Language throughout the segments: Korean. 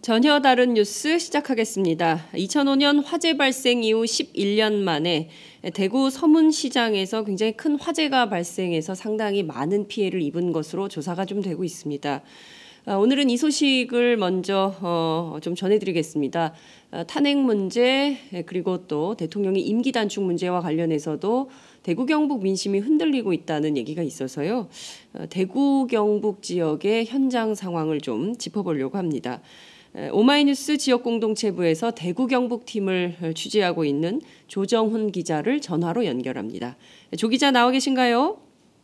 전혀 다른 뉴스 시작하겠습니다. 2005년 화재 발생 이후 11년 만에 대구 서문시장에서 굉장히 큰 화재가 발생해서 상당히 많은 피해를 입은 것으로 조사가 좀 되고 있습니다. 오늘은 이 소식을 먼저 좀 전해드리겠습니다. 탄핵 문제 그리고 또 대통령의 임기 단축 문제와 관련해서도 대구 경북 민심이 흔들리고 있다는 얘기가 있어서요. 대구 경북 지역의 현장 상황을 좀 짚어보려고 합니다. 오마이뉴스 지역공동체부에서 대구 경북팀을 취재하고 있는 조정훈 기자를 전화로 연결합니다. 조 기자 나와 계신가요?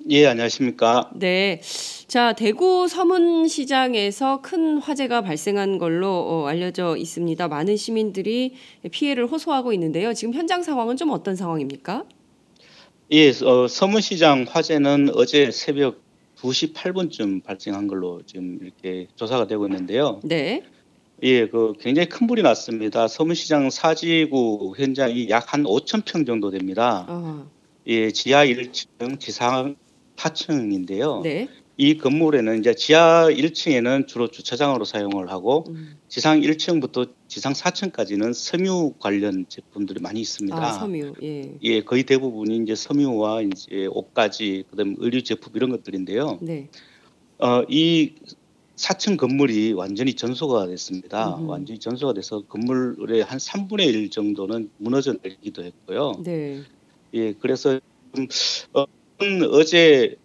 예, 안녕하십니까. 네. 자, 대구 서문시장에서 큰 화재가 발생한 걸로 알려져 있습니다. 많은 시민들이 피해를 호소하고 있는데요. 지금 현장 상황은 좀 어떤 상황입니까? 예, 서문시장 화재는 어제 새벽 2시 8분쯤 발생한 걸로 지금 이렇게 조사가 되고 있는데요. 네. 예, 굉장히 큰 불이 났습니다. 서문시장 사지구 현장이 약 한 5천 평 정도 됩니다. 예, 지하 1층, 지상 4층인데요. 네. 이 건물에는 이제 지하 1층에는 주로 주차장으로 사용을 하고 지상 1층부터 지상 4층까지는 섬유 관련 제품들이 많이 있습니다. 아, 섬유. 예. 예, 거의 대부분이 이제 섬유와 이제 옷가지, 그다음 의류 제품 이런 것들인데요. 네. 이 4층 건물이 완전히 전소가 됐습니다. 완전히 전소가 돼서 건물의 한 3분의 1 정도는 무너져 내리기도 했고요. 네. 예, 그래서 어제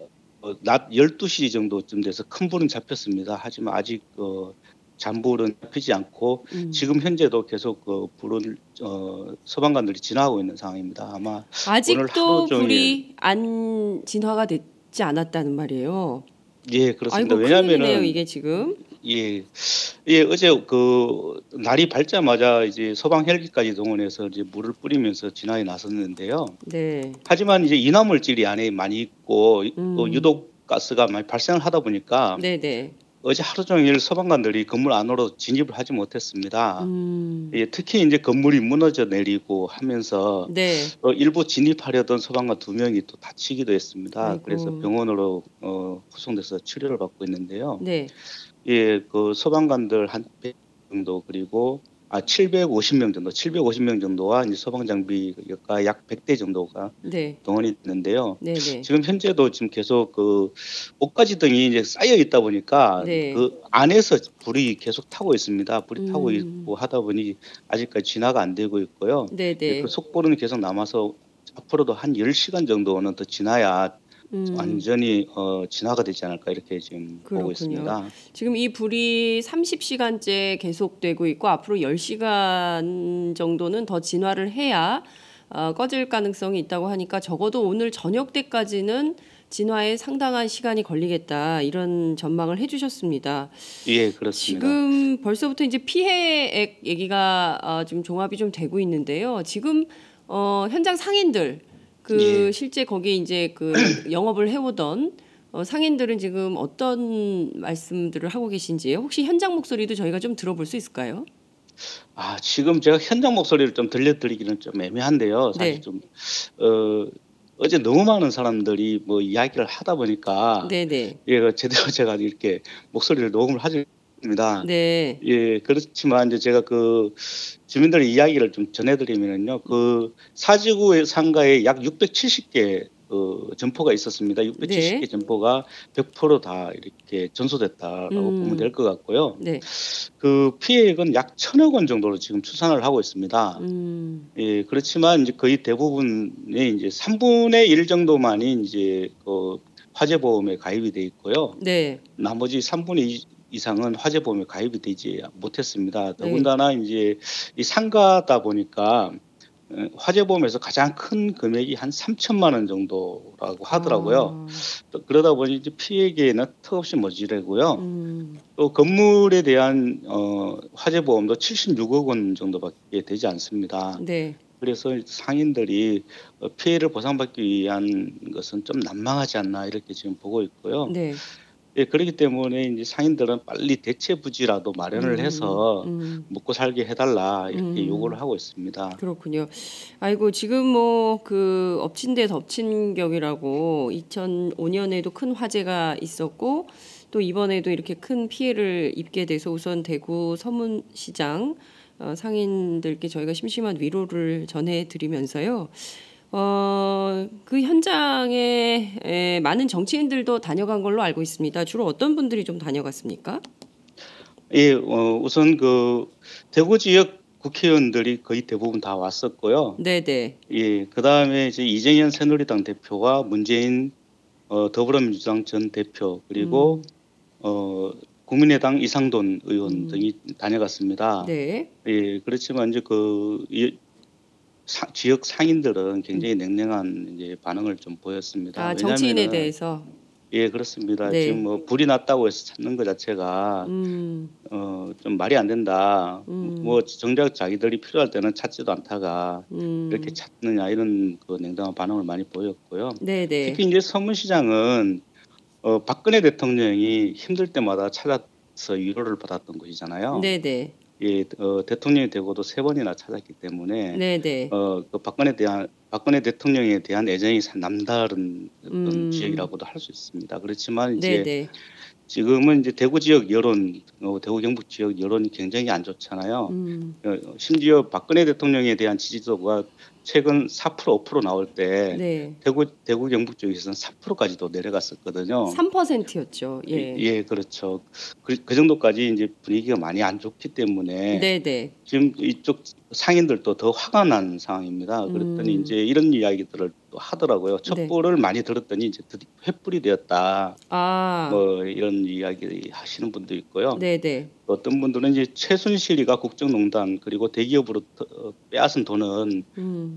낮 12시 정도쯤 돼서 큰 불은 잡혔습니다. 하지만 아직 잔불은 잡히지 않고 지금 현재도 계속 불은 소방관들이 진화하고 있는 상황입니다. 아마 오늘 아직도 하루 종일 불이 안 진화가 됐지 않았다는 말이에요. 예, 그렇습니다. 아이고, 왜냐하면은 큰일이네요, 이게 지금. 예, 예, 어제 날이 밝자마자 이제 소방 헬기까지 동원해서 이제 물을 뿌리면서 진화에 나섰는데요. 네. 하지만 이제 인화물질이 안에 많이 있고 또 유독 가스가 많이 발생을 하다 보니까 네네. 어제 하루 종일 소방관들이 건물 안으로 진입을 하지 못했습니다. 예, 특히 이제 건물이 무너져 내리고 하면서 네. 일부 진입하려던 소방관 2명이 또 다치기도 했습니다. 아이고. 그래서 병원으로 후송돼서 치료를 받고 있는데요. 네. 예, 소방관들 한 100 정도 그리고 750명 정도, 750명 정도와 이제 소방 장비가 약 100대 정도가 네. 동원이 됐는데요. 네네. 지금 현재도 지금 계속 옷가지 등이 이제 쌓여 있다 보니까 네. 그 안에서 불이 계속 타고 있습니다. 불이 타고 있고 하다 보니 아직까지 진화가 안 되고 있고요. 예, 네네. 그 속불은 계속 남아서 앞으로도 한 10시간 정도는 더 지나야 완전히 진화가 되지 않을까 이렇게 지금 보고 그렇군요. 있습니다. 지금 이 불이 30시간째 계속되고 있고 앞으로 10시간 정도는 더 진화를 해야 꺼질 가능성이 있다고 하니까 적어도 오늘 저녁 때까지는 진화에 상당한 시간이 걸리겠다 이런 전망을 해주셨습니다. 예, 그렇습니다. 지금 벌써부터 이제 피해액 얘기가 지금 종합이 좀 되고 있는데요. 지금 현장 상인들 예. 실제 거기 이제 영업을 해오던 상인들은 지금 어떤 말씀들을 하고 계신지요? 혹시 현장 목소리도 저희가 좀 들어볼 수 있을까요? 지금 제가 현장 목소리를 좀 들려드리기는 좀 애매한데요. 사실 네. 좀 어제 너무 많은 사람들이 뭐 이야기를 하다 보니까 네네. 예, 제대로 제가 이렇게 목소리를 녹음을 하지 못했습니다. 네. 예, 그렇지만 이제 제가 주민들의 이야기를 좀 전해드리면요, 사지구의 상가에 약 670개 점포가 있었습니다. 670개 네. 점포가 100% 이렇게 전소됐다라고 보면 될 것 같고요. 네. 피해액은 약 1,000억 원 정도로 지금 추산을 하고 있습니다. 예, 그렇지만 이제 거의 대부분의 이제 3분의 1 정도만이 이제 화재 보험에 가입이 돼 있고요. 네. 나머지 3분의 2 이상은 화재 보험에 가입이 되지 못했습니다. 네. 더군다나 이제 이 상가다 보니까 화재 보험에서 가장 큰 금액이 한 3천만 원 정도라고 하더라고요. 또 그러다 보니 이제 피해액에는 턱없이 모자라고요. 또 건물에 대한 화재 보험도 76억 원 정도밖에 되지 않습니다. 네. 그래서 상인들이 피해를 보상받기 위한 것은 좀 난망하지 않나 이렇게 지금 보고 있고요. 네. 예, 그렇기 때문에 이제 상인들은 빨리 대체 부지라도 마련을 해서 먹고 살게 해달라 이렇게 요구를 하고 있습니다. 그렇군요. 아이고, 지금 뭐 엎친 데 덮친 격이라고 2005년에도 큰 화재가 있었고 또 이번에도 이렇게 큰 피해를 입게 돼서 우선 대구 서문시장 상인들께 저희가 심심한 위로를 전해드리면서요. 그 현장에 많은 정치인들도 다녀간 걸로 알고 있습니다. 주로 어떤 분들이 좀 다녀갔습니까? 예, 우선 그 대구 지역 국회의원들이 거의 대부분 다 왔었고요. 네네. 예, 그다음에 이제 이재현 새누리당 대표와 문재인 더불어민주당 전 대표 그리고 국민의당 이상돈 의원 등이 다녀갔습니다. 네. 예, 그렇지만 이제 지역 상인들은 굉장히 냉랭한 이제 반응을 좀 보였습니다. 아, 정치인에 왜냐하면은 대해서. 예, 그렇습니다. 네. 지금 뭐 불이 났다고 해서 찾는 것 자체가 좀 말이 안 된다. 뭐 정작 자기들이 필요할 때는 찾지도 않다가 이렇게 찾느냐 이런 그 냉담한 반응을 많이 보였고요. 네네. 특히 이제 서문시장은 박근혜 대통령이 힘들 때마다 찾아서 위로를 받았던 곳이잖아요. 네네. 예, 대통령이 되고도 3번이나 찾았기 때문에 네네. 그 박근혜 대통령에 대한 애정이 남다른 어떤 지역이라고도 할 수 있습니다. 그렇지만 이제 네네. 지금은 이제 대구 지역 여론, 대구 경북 지역 여론이 굉장히 안 좋잖아요. 심지어 박근혜 대통령에 대한 지지도가 최근 4% 5% 나올 때 네. 대구 경북 쪽에서는 3%까지도 내려갔었거든요. 3%였죠. 예. 예, 그렇죠. 그 정도까지 이제 분위기가 많이 안 좋기 때문에 네네. 지금 이쪽 상인들도 더 화가 난 상황입니다. 그랬더니 이제 이런 이야기들을 또 하더라고요. 네. 촛불을 많이 들었더니 이제 횃불이 되었다. 아, 뭐 이런 이야기 하시는 분도 있고요. 네네. 어떤 분들은 이제 최순실이가 국정농단 그리고 대기업으로부터 빼앗은 돈은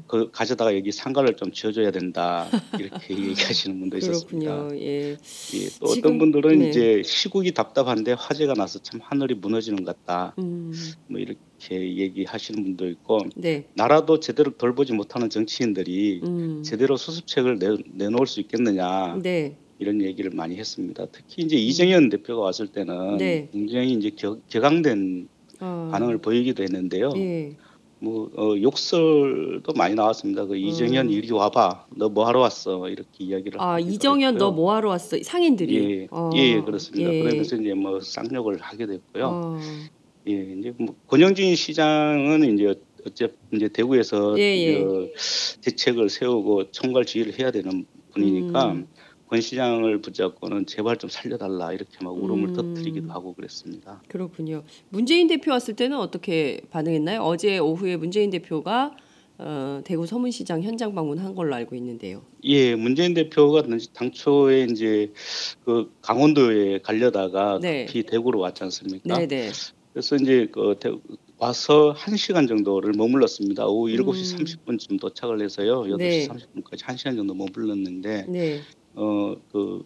그 가져다가 여기 상가를 좀 지어줘야 된다 이렇게 얘기하시는 분도 있었습니다. 그렇군요. 예. 예, 또 어떤 지금 분들은 네. 이제 시국이 답답한데 화재가 나서 참 하늘이 무너지는 것 같다. 뭐 이렇게 얘기하시는 분도 있고 네. 나라도 제대로 돌보지 못하는 정치인들이 제대로 수습책을 내놓을 수 있겠느냐. 네. 이런 얘기를 많이 했습니다. 특히 이제 이정현 대표가 왔을 때는 네. 굉장히 이제 격앙된 아, 반응을 보이기도 했는데요. 예. 뭐 욕설도 많이 나왔습니다. 그 이정현 이리 와봐, 너 뭐 하러 왔어? 이렇게 이야기를 아, 하기도 이정현 너 했고요. 뭐 하러 왔어? 상인들이. 예, 그렇습니다. 예. 그러면서 이제 뭐 쌍욕을 하게 됐고요. 어, 예, 이제 뭐 권영진 시장은 이제 대구에서 예. 대책을 세우고 총괄 지휘를 해야 되는 분이니까 권 시장을 붙잡고는 제발 좀 살려달라 이렇게 막 울음을 터뜨리기도 하고 그랬습니다. 그렇군요. 문재인 대표 왔을 때는 어떻게 반응했나요? 어제 오후에 문재인 대표가 대구 서문시장 현장 방문한 걸로 알고 있는데요. 예, 문재인 대표가 당초에 이제 그 강원도에 가려다가 네. 급히 대구로 왔지 않습니까? 네네. 그래서 이제 와서 1시간 정도를 머물렀습니다. 오후 7시 30분쯤 도착을 해서요. 8시 네. 30분까지 1시간 정도 머물렀는데 네. 그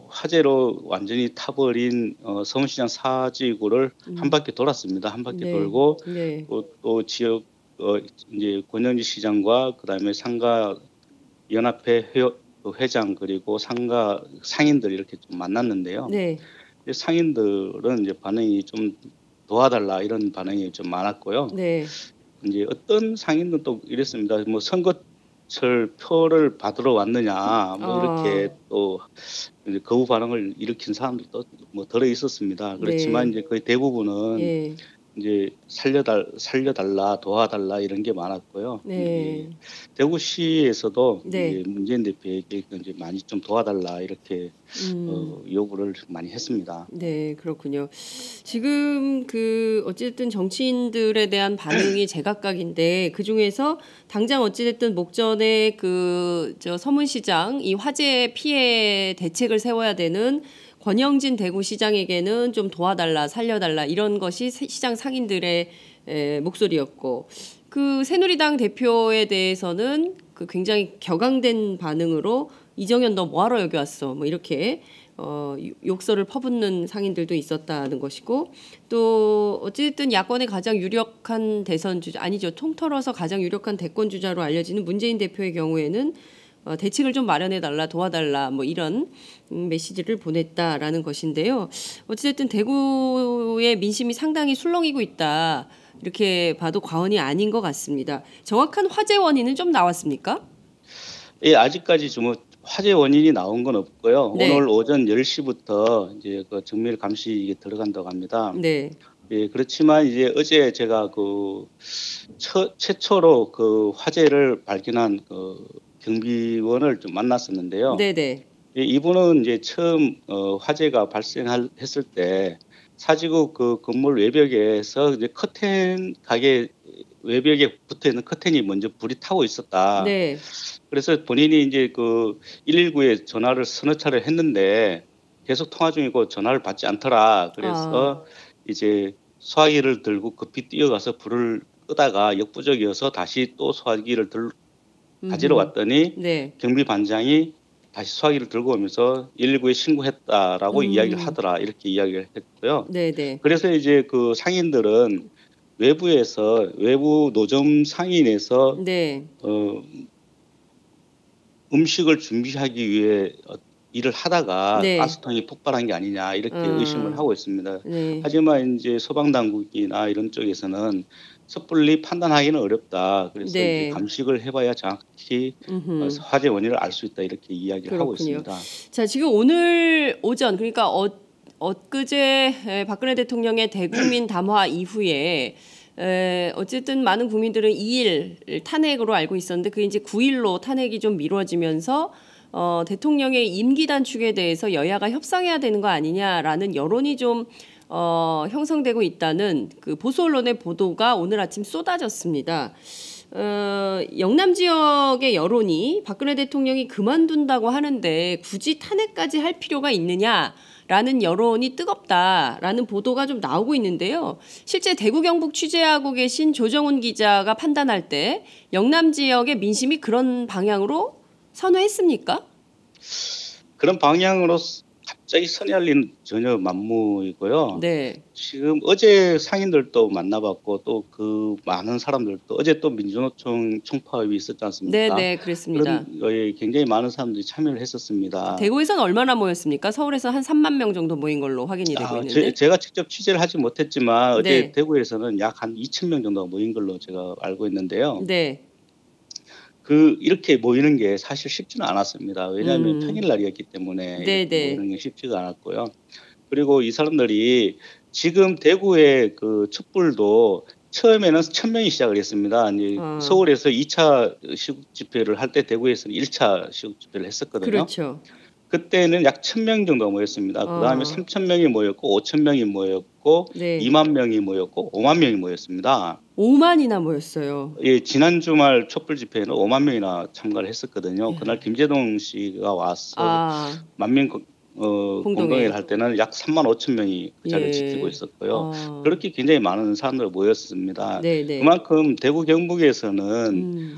화재로 완전히 타버린 서문시장 사지구를 한 바퀴 돌았습니다. 한 바퀴 네. 돌고 네. 또 지역 이제 권영지 시장과 그다음에 상가 연합회 회장 그리고 상가 상인들 이렇게 좀 만났는데요. 네. 상인들은 이제 반응이 좀 도와달라 이런 반응이 좀 많았고요. 네. 이제 어떤 상인들은 또 이랬습니다. 뭐 선거철 표를 받으러 왔느냐 뭐 이렇게 또 이제 거부 반응을 일으킨 사람들도 뭐 들어 있었습니다. 그렇지만 네. 이제 거의 대부분은 예. 이제 살려달라 도와달라 이런 게 많았고요. 네. 대구시에서도 네. 이제 문재인 대표에게 이제 많이 좀 도와달라 이렇게 요구를 많이 했습니다. 네, 그렇군요. 지금 어쨌든 정치인들에 대한 반응이 제각각인데 그 중에서 당장 어찌됐든 목전에 서문시장 이 화재 피해 대책을 세워야 되는 권영진 대구시장에게는 좀 도와달라, 살려달라 이런 것이 시장 상인들의 목소리였고 그 새누리당 대표에 대해서는 굉장히 격앙된 반응으로 이정현 너 뭐하러 여기 왔어? 뭐 이렇게 욕설을 퍼붓는 상인들도 있었다는 것이고 또 어쨌든 야권의 가장 유력한 대선 주자 아니죠 통틀어서 가장 유력한 대권 주자로 알려지는 문재인 대표의 경우에는 대책을 좀 마련해달라 도와달라 뭐 이런 메시지를 보냈다라는 것인데요. 어쨌든 대구의 민심이 상당히 술렁이고 있다 이렇게 봐도 과언이 아닌 것 같습니다. 정확한 화재 원인은 좀 나왔습니까? 예, 아직까지 좀 화재 원인이 나온 건 없고요. 네. 오늘 오전 10시부터 이제 그 정밀 감식이 들어간다고 합니다. 네. 예, 그렇지만 이제 어제 제가 최초로 그 화재를 발견한 그 경비원을 좀 만났었는데요. 네네. 이분은 이제 처음 화재가 발생했을 때 사지구 그 건물 외벽에서 이제 가게 외벽에 붙어 있는 커튼이 먼저 불이 타고 있었다. 네. 그래서 본인이 이제 그 119에 전화를 서너 차례 했는데 계속 통화 중이고 전화를 받지 않더라. 그래서 이제 소화기를 들고 급히 뛰어가서 불을 끄다가 역부족이어서 다시 또 소화기를 가지러 왔더니 네. 경비 반장이 다시 소화기를 들고 오면서 119에 신고했다라고 이야기를 하더라. 이렇게 이야기를 했고요. 네네. 그래서 이제 그 상인들은 외부 노점 상인에서 네. 음식을 준비하기 위해 일을 하다가 네. 가스통이 폭발한 게 아니냐 이렇게 의심을 하고 있습니다. 네. 하지만 이제 소방당국이나 이런 쪽에서는 섣불리 판단하기는 어렵다. 그래서 네. 이제 감식을 해봐야 정확히 화재 원인을 알 수 있다 이렇게 이야기를 하고 있습니다. 자, 지금 오늘 오전 그러니까 엊그제 박근혜 대통령의 대국민 담화 이후에 어쨌든 많은 국민들은 2일 탄핵으로 알고 있었는데 그게 이제 9일로 탄핵이 좀 미뤄지면서 대통령의 임기 단축에 대해서 여야가 협상해야 되는 거 아니냐라는 여론이 좀 형성되고 있다는 그 보수 언론의 보도가 오늘 아침 쏟아졌습니다. 영남 지역의 여론이 박근혜 대통령이 그만둔다고 하는데 굳이 탄핵까지 할 필요가 있느냐라는 여론이 뜨겁다라는 보도가 좀 나오고 있는데요. 실제 대구 경북 취재하고 계신 조정훈 기자가 판단할 때 영남 지역의 민심이 그런 방향으로 선회했습니까? 그런 방향으로 갑자기 선회할 리는 전혀 만무이고요. 네. 지금 어제 상인들도 만나봤고 또 그 많은 사람들도 어제 또 민주노총 총파업이 있었지 않습니까? 네, 그랬습니다. 그런 거에 굉장히 많은 사람들이 참여를 했었습니다. 대구에서는 얼마나 모였습니까? 서울에서 한 3만 명 정도 모인 걸로 확인이 되고 있는데. 제가 직접 취재를 하지 못했지만 어제 네. 대구에서는 약 한 2천 명 정도가 모인 걸로 제가 알고 있는데요. 네. 이렇게 모이는 게 사실 쉽지는 않았습니다. 왜냐하면 평일날이었기 때문에 네네. 모이는 게 쉽지가 않았고요. 그리고 이 사람들이 지금 대구의 그 촛불도 처음에는 1,000명이 시작을 했습니다. 이제 서울에서 2차 시국 집회를 할 때 대구에서는 1차 시국 집회를 했었거든요. 그렇죠. 그때는 약 1,000명 정도 모였습니다. 그다음에 3,000명이 모였고 5,000명이 모였고 네. 2만 명이 모였고 5만 명이 모였습니다. 5만이나 모였어요. 예, 지난 주말 촛불 집회에는 5만 명이나 참가를 했었거든요. 그날 김재동 씨가 와서 만명 공동회를 할 때는 약 3만 5천 명이 그 자리를 지키고 있었고요. 그렇게 굉장히 많은 사람들 모였습니다. 네네. 그만큼 대구 경북에서는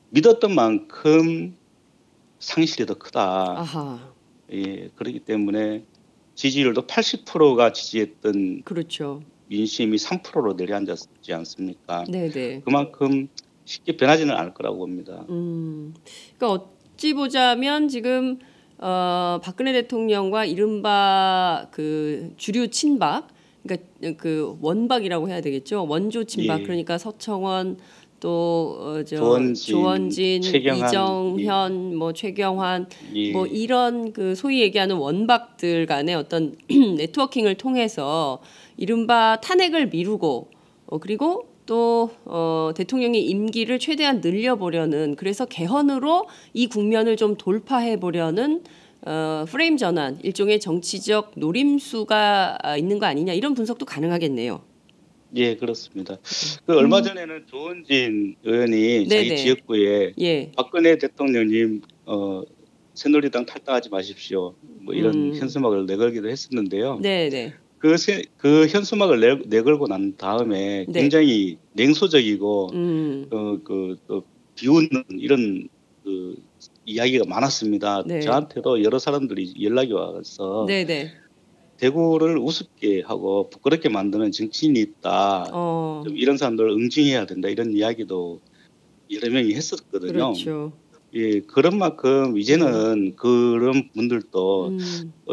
믿었던 만큼 상실이 더 크다. 아하. 예, 그렇기 때문에 지지율도 80%가 지지했던 그렇죠. 민심이 3%로 내려앉았지 않습니까? 네네. 그만큼 쉽게 변하지는 않을 거라고 봅니다. 그러니까 어찌 보자면 지금 박근혜 대통령과 이른바 그 주류 친박, 그러니까 그 원박이라고 해야 되겠죠. 원조 친박. 예. 그러니까 서청원 또 조원진, 최경환, 이정현, 뭐 최경환, 예. 뭐 이런 그 소위 얘기하는 원박들 간의 어떤 네트워킹을 통해서 이른바 탄핵을 미루고 그리고 또 대통령의 임기를 최대한 늘려보려는, 그래서 개헌으로 이 국면을 좀 돌파해 보려는 프레임 전환, 일종의 정치적 노림수가 있는 거 아니냐, 이런 분석도 가능하겠네요. 예, 그렇습니다. 얼마 전에는 조원진 의원이 자기 지역구에 박근혜 대통령님 새누리당 탈당하지 마십시오, 뭐 이런 현수막을 내걸기도 했었는데요. 네네. 그 현수막을 내걸고 난 다음에 굉장히 냉소적이고 또 비웃는 이런 그 이야기가 많았습니다. 저한테도 여러 사람들이 연락이 와서 대구를 우습게 하고 부끄럽게 만드는 정치인이 있다. 좀 이런 사람들을 응징해야 된다. 이런 이야기도 여러 명이 했었거든요. 그렇죠. 예, 그런 만큼 이제는 그런 분들도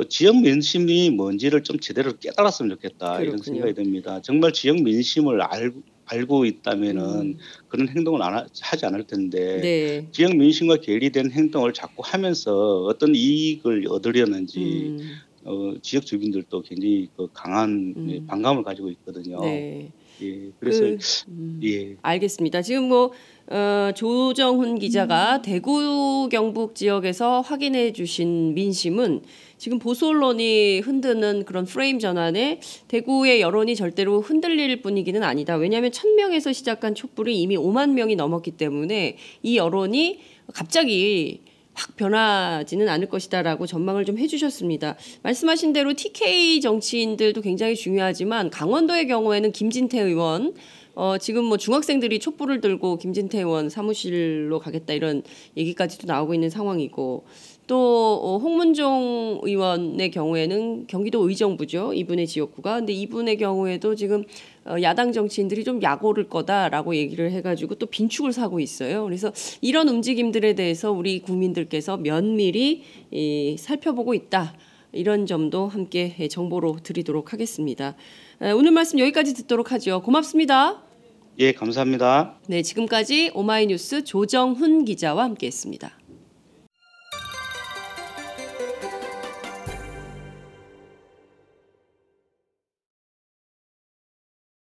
지역 민심이 뭔지를 좀 제대로 깨달았으면 좋겠다. 그렇군요. 이런 생각이 듭니다. 정말 지역 민심을 알고 있다면은 그런 행동을 하지 않을 텐데 네. 지역 민심과 괴리된 행동을 자꾸 하면서 어떤 이익을 얻으려는지 지역 주민들도 굉장히 그 강한 반감을 가지고 있거든요. 네. 예, 그래서 예, 알겠습니다. 지금 뭐 조정훈 기자가 대구 경북 지역에서 확인해 주신 민심은 지금 보수 언론이 흔드는 그런 프레임 전환에 대구의 여론이 절대로 흔들릴 분위기는 아니다. 왜냐하면 1,000명에서 시작한 촛불이 이미 5만 명이 넘었기 때문에 이 여론이 갑자기 확 변하지는 않을 것이다라고 전망을 좀 해주셨습니다. 말씀하신 대로 TK 정치인들도 굉장히 중요하지만 강원도의 경우에는 김진태 의원 지금 뭐 중학생들이 촛불을 들고 김진태 의원 사무실로 가겠다 이런 얘기까지도 나오고 있는 상황이고 또 홍문종 의원의 경우에는 경기도 의정부죠. 이분의 지역구가. 근데 이분의 경우에도 지금 야당 정치인들이 좀 약오를 거다라고 얘기를 해가지고 또 빈축을 사고 있어요. 그래서 이런 움직임들에 대해서 우리 국민들께서 면밀히 살펴보고 있다. 이런 점도 함께 정보로 드리도록 하겠습니다. 오늘 말씀 여기까지 듣도록 하죠. 고맙습니다. 예, 감사합니다. 네, 지금까지 오마이뉴스 조정훈 기자와 함께했습니다.